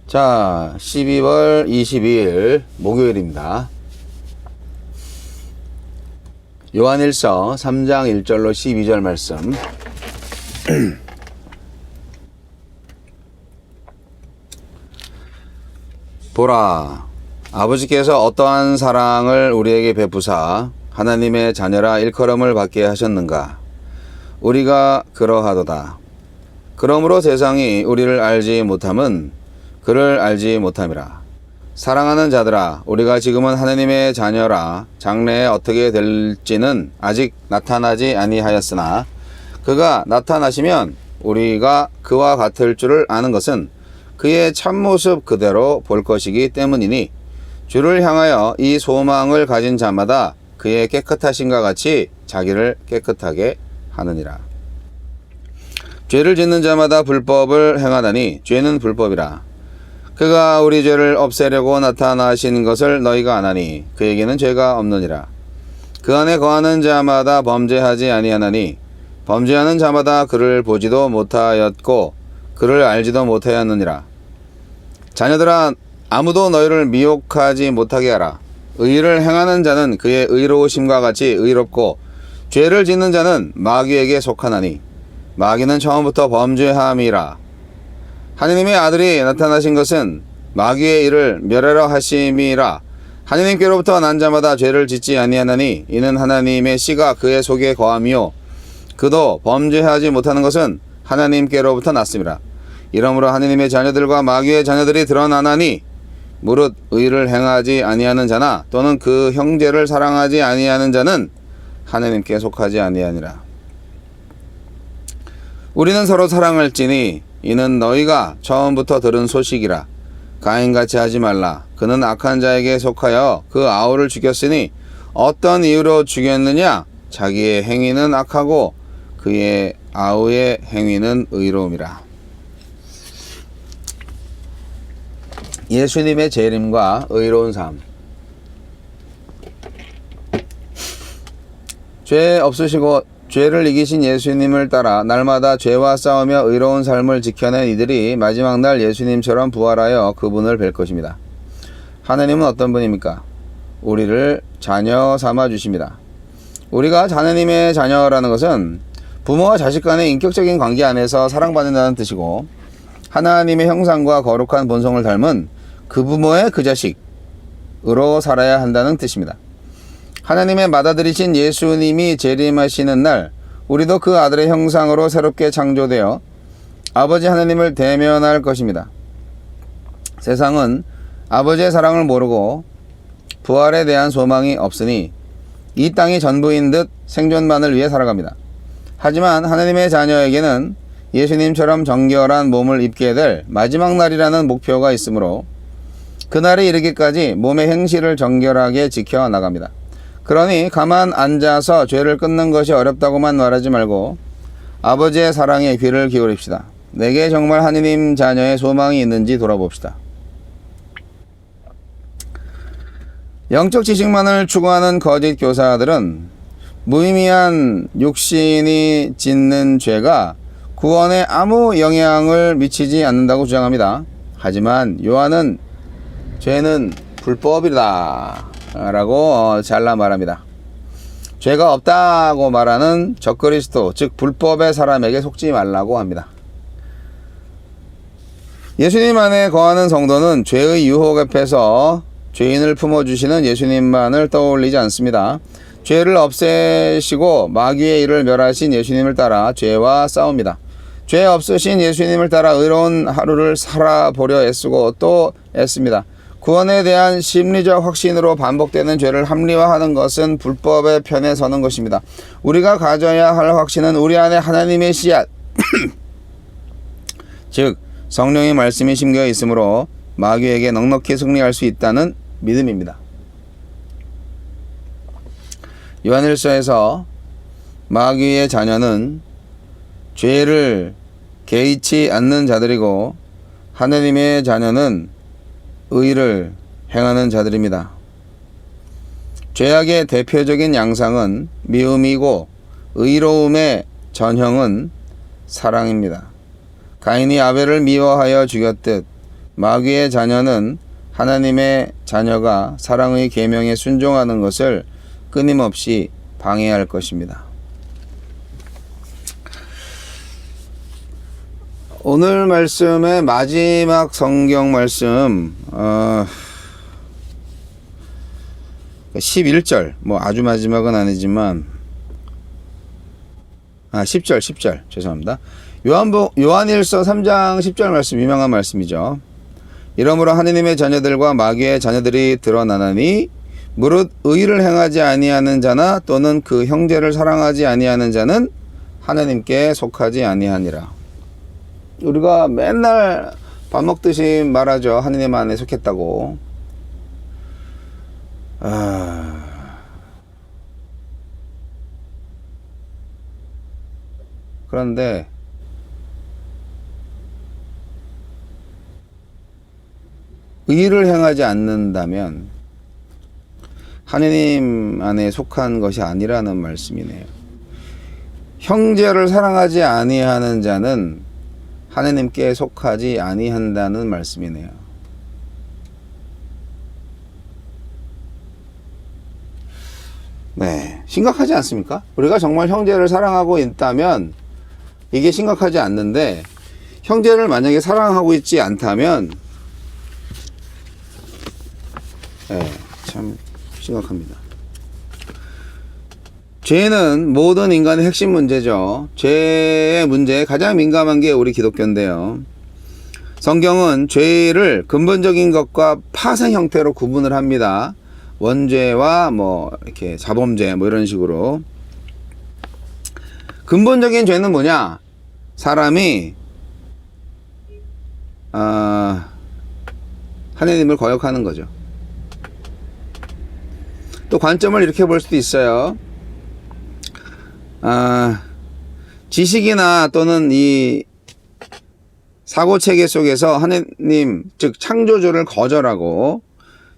자, 12월 22일 목요일입니다. 요한일서 3장 1절로 12절 말씀. 보라, 아버지께서 어떠한 사랑을 우리에게 베푸사 하나님의 자녀라 일컬음을 받게 하셨는가. 우리가 그러하도다. 그러므로 세상이 우리를 알지 못함은 그를 알지 못함이라. 사랑하는 자들아, 우리가 지금은 하나님의 자녀라 장래에 어떻게 될지는 아직 나타나지 아니하였으나 그가 나타나시면 우리가 그와 같을 줄을 아는 것은 그의 참모습 그대로 볼 것이기 때문이니, 주를 향하여 이 소망을 가진 자마다 그의 깨끗하심과 같이 자기를 깨끗하게 하느니라. 죄를 짓는 자마다 불법을 행하다니 죄는 불법이라. 그가 우리 죄를 없애려고 나타나신 것을 너희가 아나니 그에게는 죄가 없느니라. 그 안에 거하는 자마다 범죄하지 아니하나니 범죄하는 자마다 그를 보지도 못하였고 그를 알지도 못하였느니라. 자녀들아, 아무도 너희를 미혹하지 못하게 하라. 의를 행하는 자는 그의 의로우심과 같이 의롭고 죄를 짓는 자는 마귀에게 속하나니 마귀는 처음부터 범죄함이라. 하느님의 아들이 나타나신 것은 마귀의 일을 멸하려 하심이라. 하느님께로부터 난 자마다 죄를 짓지 아니하나니 이는 하나님의 씨가 그의 속에 거함이요 그도 범죄하지 못하는 것은 하나님께로부터 났음이라. 이러므로 하느님의 자녀들과 마귀의 자녀들이 드러나나니 무릇 의를 행하지 아니하는 자나 또는 그 형제를 사랑하지 아니하는 자는 하느님께 속하지 아니하니라. 우리는 서로 사랑할지니 이는 너희가 처음부터 들은 소식이라. 가인같이 하지 말라. 그는 악한 자에게 속하여 그 아우를 죽였으니 어떤 이유로 죽였느냐? 자기의 행위는 악하고 그의 아우의 행위는 의로움이라. 예수님의 재림과 의로운 삶. 죄 없으시고 죄를 이기신 예수님을 따라 날마다 죄와 싸우며 의로운 삶을 지켜낸 이들이 마지막 날 예수님처럼 부활하여 그분을 뵐 것입니다. 하나님은 어떤 분입니까? 우리를 자녀 삼아 주십니다. 우리가 하나님의 자녀라는 것은 부모와 자식 간의 인격적인 관계 안에서 사랑받는다는 뜻이고, 하나님의 형상과 거룩한 본성을 닮은 그 부모의 그 자식으로 살아야 한다는 뜻입니다. 하나님의 맏아들이신 예수님이 재림하시는 날 우리도 그 아들의 형상으로 새롭게 창조되어 아버지 하나님을 대면할 것입니다. 세상은 아버지의 사랑을 모르고 부활에 대한 소망이 없으니 이 땅이 전부인 듯 생존만을 위해 살아갑니다. 하지만 하나님의 자녀에게는 예수님처럼 정결한 몸을 입게 될 마지막 날이라는 목표가 있으므로 그날에 이르기까지 몸의 행실을 정결하게 지켜나갑니다. 그러니 가만 앉아서 죄를 끊는 것이 어렵다고만 말하지 말고 아버지의 사랑에 귀를 기울입시다. 내게 정말 하느님 자녀의 소망이 있는지 돌아봅시다. 영적 지식만을 추구하는 거짓 교사들은 무의미한 육신이 짓는 죄가 구원에 아무 영향을 미치지 않는다고 주장합니다. 하지만 요한은 죄는 불법이다 라고 잘라 말합니다. 죄가 없다고 말하는 적그리스도, 즉 불법의 사람에게 속지 말라고 합니다. 예수님 안에 거하는 성도는 죄의 유혹 앞에서 죄인을 품어주시는 예수님만을 떠올리지 않습니다. 죄를 없애시고 마귀의 일을 멸하신 예수님을 따라 죄와 싸웁니다. 죄 없으신 예수님을 따라 의로운 하루를 살아보려 애쓰고 또 애씁니다. 구원에 대한 심리적 확신으로 반복되는 죄를 합리화하는 것은 불법의 편에 서는 것입니다. 우리가 가져야 할 확신은 우리 안에 하나님의 씨앗 즉 성령의 말씀이 심겨 있으므로 마귀에게 넉넉히 승리할 수 있다는 믿음입니다. 요한일서에서 마귀의 자녀는 죄를 개의치 않는 자들이고 하나님의 자녀는 의를 행하는 자들입니다. 죄악의 대표적인 양상은 미움이고 의로움의 전형은 사랑입니다. 가인이 아벨을 미워하여 죽였듯 마귀의 자녀는 하나님의 자녀가 사랑의 계명에 순종하는 것을 끊임없이 방해할 것입니다. 오늘 말씀의 마지막 성경 말씀 11절, 뭐 아주 마지막은 아니지만 10절 죄송합니다. 요한일서 3장 10절 말씀, 유명한 말씀이죠. 이러므로 하느님의 자녀들과 마귀의 자녀들이 드러나나니 무릇 의를 행하지 아니하는 자나 또는 그 형제를 사랑하지 아니하는 자는 하나님께 속하지 아니하니라. 우리가 맨날 밥 먹듯이 말하죠. 하느님 안에 속했다고. 그런데 의를 행하지 않는다면 하느님 안에 속한 것이 아니라는 말씀이네요. 형제를 사랑하지 아니하는 자는 하느님께 속하지 아니한다는 말씀이네요. 네, 심각하지 않습니까? 우리가 정말 형제를 사랑하고 있다면 이게 심각하지 않는데, 형제를 만약에 사랑하고 있지 않다면 참 심각합니다. 죄는 모든 인간의 핵심 문제죠. 죄의 문제에 가장 민감한 게 우리 기독교인데요. 성경은 죄를 근본적인 것과 파생 형태로 구분을 합니다. 원죄와 뭐 이렇게 자범죄 뭐 이런 식으로. 근본적인 죄는 뭐냐? 사람이 하나님을 거역하는 거죠. 또 관점을 이렇게 볼 수도 있어요. 지식이나 또는 이 사고체계 속에서 하나님, 즉 창조주를 거절하고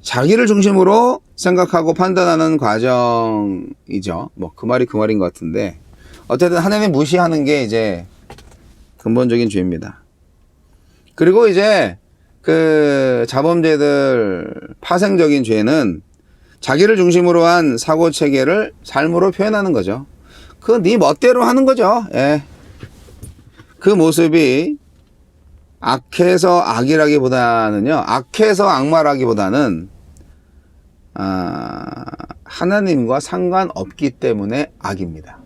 자기를 중심으로 생각하고 판단하는 과정이죠. 뭐 그 말이 그 말인 것 같은데, 어쨌든 하나님 무시하는 게 이제 근본적인 죄입니다. 그리고 이제 그 자범죄들 파생적인 죄는 자기를 중심으로 한 사고체계를 삶으로 표현하는 거죠. 그 네 멋대로 하는 거죠. 예. 그 모습이 악해서 악이라기보다는요, 악해서 악마라기보다는 하나님과 상관없기 때문에 악입니다.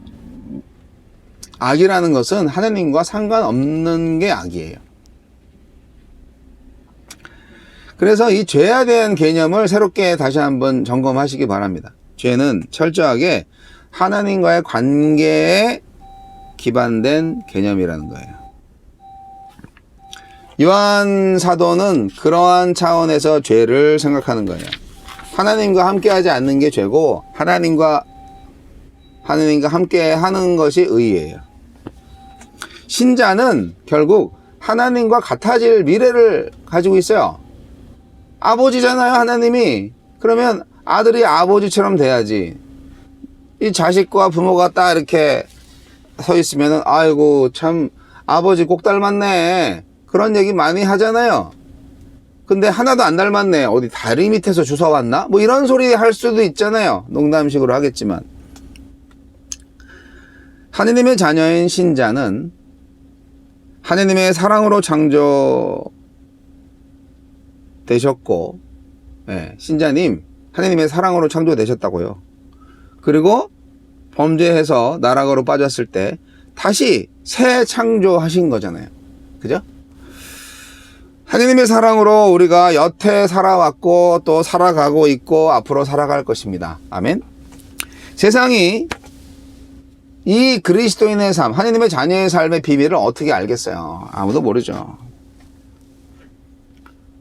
악이라는 것은 하나님과 상관없는 게 악이에요. 그래서 이 죄에 대한 개념을 새롭게 다시 한번 점검하시기 바랍니다. 죄는 철저하게 하나님과의 관계에 기반된 개념이라는 거예요. 요한 사도는 그러한 차원에서 죄를 생각하는 거예요. 하나님과 함께하지 않는 게 죄고, 하나님과 함께 하는 것이 의예요. 신자는 결국 하나님과 같아질 미래를 가지고 있어요. 아버지잖아요, 하나님이. 그러면 아들이 아버지처럼 돼야지. 이 자식과 부모가 딱 이렇게 서 있으면은, 아이고, 참, 아버지 꼭 닮았네. 그런 얘기 많이 하잖아요. 근데 하나도 안 닮았네. 어디 다리 밑에서 주워왔나? 뭐 이런 소리 할 수도 있잖아요. 농담식으로 하겠지만. 하느님의 자녀인 신자는 하느님의 사랑으로 창조되셨고, 신자님, 하느님의 사랑으로 창조되셨다고요. 그리고 범죄해서 나락으로 빠졌을 때 다시 새 창조하신 거잖아요. 그죠? 하느님의 사랑으로 우리가 여태 살아왔고 또 살아가고 있고 앞으로 살아갈 것입니다. 아멘. 세상이 이 그리스도인의 삶, 하느님의 자녀의 삶의 비밀을 어떻게 알겠어요? 아무도 모르죠.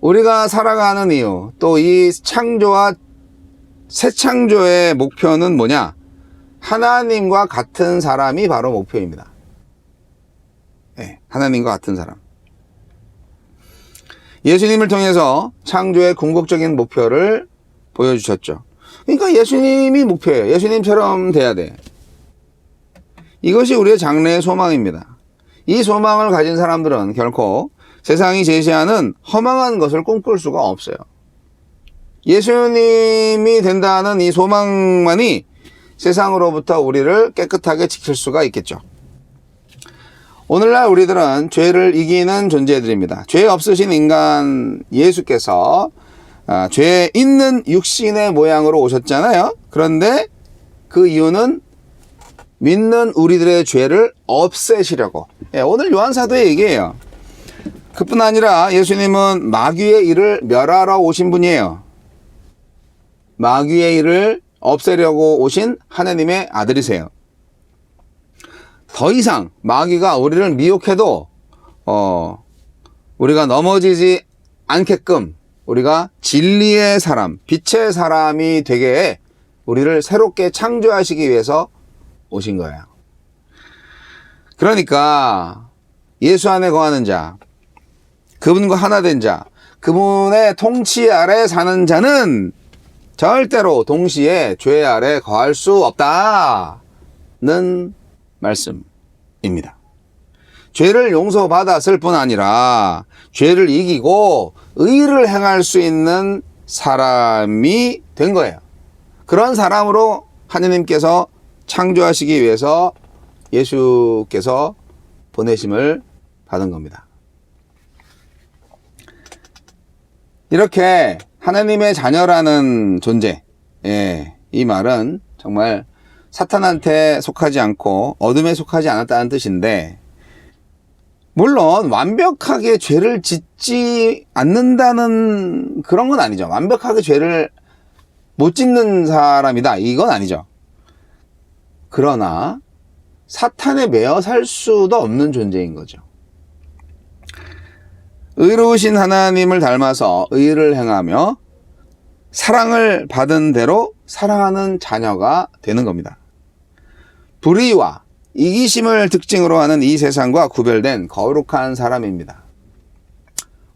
우리가 살아가는 이유, 또 이 창조와 새 창조의 목표는 뭐냐? 하나님과 같은 사람이 바로 목표입니다. 하나님과 같은 사람. 예수님을 통해서 창조의 궁극적인 목표를 보여주셨죠. 그러니까 예수님이 목표예요. 예수님처럼 돼야 돼. 이것이 우리의 장래의 소망입니다. 이 소망을 가진 사람들은 결코 세상이 제시하는 허망한 것을 꿈꿀 수가 없어요. 예수님이 된다는 이 소망만이 세상으로부터 우리를 깨끗하게 지킬 수가 있겠죠. 오늘날 우리들은 죄를 이기는 존재들입니다. 죄 없으신 인간 예수께서 죄 있는 육신의 모양으로 오셨잖아요. 그런데 그 이유는 믿는 우리들의 죄를 없애시려고. 오늘 요한사도의 얘기예요. 그뿐 아니라 예수님은 마귀의 일을 멸하러 오신 분이에요. 마귀의 일을 없애려고 오신 하나님의 아들이세요. 더 이상 마귀가 우리를 미혹해도 우리가 넘어지지 않게끔 우리가 진리의 사람, 빛의 사람이 되게 우리를 새롭게 창조하시기 위해서 오신 거예요. 그러니까 예수 안에 거하는 자, 그분과 하나 된 자, 그분의 통치 아래 사는 자는 절대로 동시에 죄 아래 거할 수 없다는 말씀입니다. 죄를 용서받았을 뿐 아니라 죄를 이기고 의를 행할 수 있는 사람이 된 거예요. 그런 사람으로 하느님께서 창조하시기 위해서 예수께서 보내심을 받은 겁니다. 이렇게 하나님의 자녀라는 존재, 이 말은 정말 사탄한테 속하지 않고 어둠에 속하지 않았다는 뜻인데, 물론 완벽하게 죄를 짓지 않는다는 그런 건 아니죠. 완벽하게 죄를 못 짓는 사람이다, 이건 아니죠. 그러나 사탄에 매여 살 수도 없는 존재인 거죠. 의로우신 하나님을 닮아서 의를 행하며 사랑을 받은 대로 사랑하는 자녀가 되는 겁니다. 불의와 이기심을 특징으로 하는 이 세상과 구별된 거룩한 사람입니다.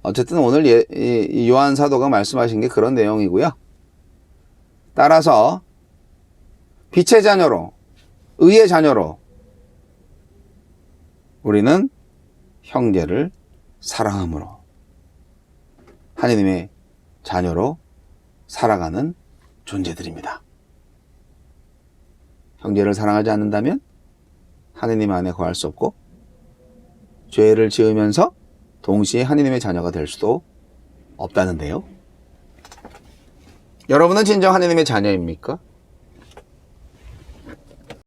어쨌든 오늘 요한 사도가 말씀하신 게 그런 내용이고요. 따라서 빛의 자녀로, 의의 자녀로 우리는 형제를 사랑함으로 하나님의 자녀로 살아가는 존재들입니다. 형제를 사랑하지 않는다면 하나님 안에 거할 수 없고, 죄를 지으면서 동시에 하나님의 자녀가 될 수도 없다는데요. 여러분은 진정 하나님의 자녀입니까?